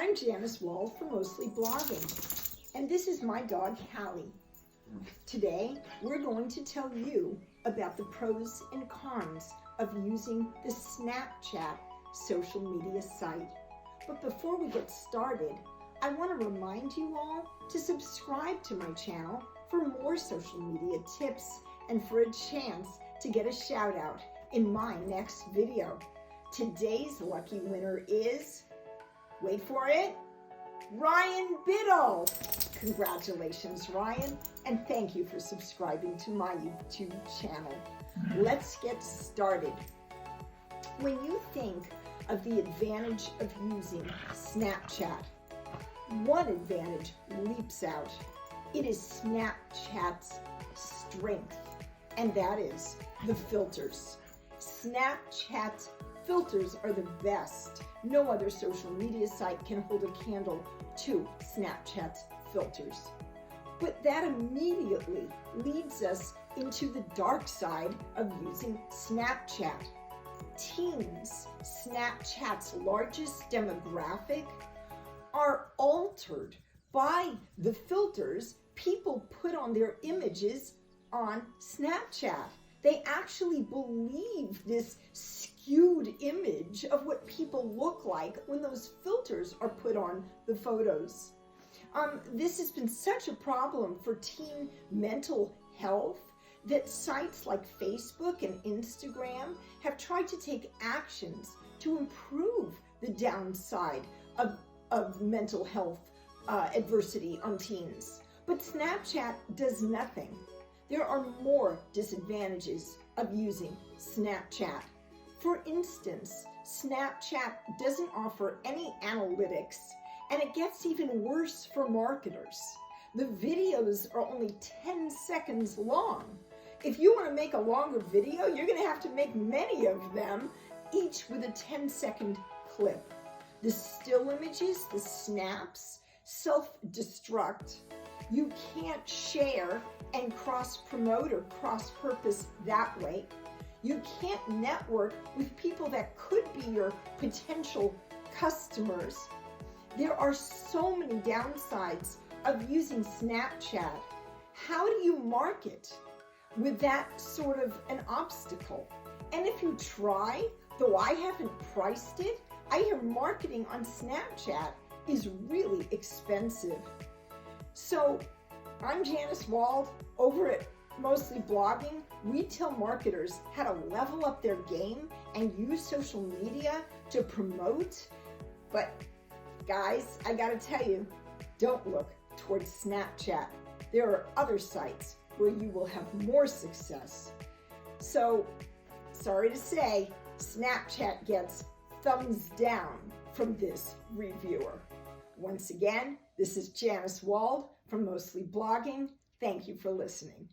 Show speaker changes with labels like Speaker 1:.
Speaker 1: I'm Janice Wald from Mostly Blogging, and this is my dog Hallie. Today, we're going to tell you about the pros and cons of using the Snapchat social media site. But before we get started, I want to remind you all to subscribe to my channel for more social media tips and for a chance to get a shout out in my next video. Today's lucky winner is, wait for it, Ryan Biddle. Congratulations, Ryan, and thank you for subscribing to my YouTube channel. Let's get started. When you think of the advantage of using Snapchat, one advantage leaps out. It is Snapchat's strength, and that is the filters. Snapchat's filters are the best. No other social media site can hold a candle to Snapchat's filters. But that immediately leads us into the dark side of using Snapchat. Teens, Snapchat's largest demographic, are altered by the filters people put on their images on Snapchat. They actually believe this skewed image of what people look like when those filters are put on the photos. This has been such a problem for teen mental health that sites like Facebook and Instagram have tried to take actions to improve the downside of mental health adversity on teens. But Snapchat does nothing. There are more disadvantages of using Snapchat. For instance, Snapchat doesn't offer any analytics, and it gets even worse for marketers. The videos are only 10 seconds long. If you want to make a longer video, you're going to have to make many of them, each with a 10-second clip. The still images, the snaps, self-destruct. You can't share and cross-promote or cross-purpose that way. You can't network with people that could be your potential customers. There are so many downsides of using Snapchat. How do you market with that sort of an obstacle? And if you try, though I haven't priced it, I hear marketing on Snapchat is really expensive. So I'm Janice Wald over at Mostly Blogging. We tell marketers how to level up their game and use social media to promote. But guys, I gotta tell you, don't look towards Snapchat. There are other sites where you will have more success. So, sorry to say, Snapchat gets thumbs down from this reviewer. Once again, this is Janice Wald from Mostly Blogging. Thank you for listening.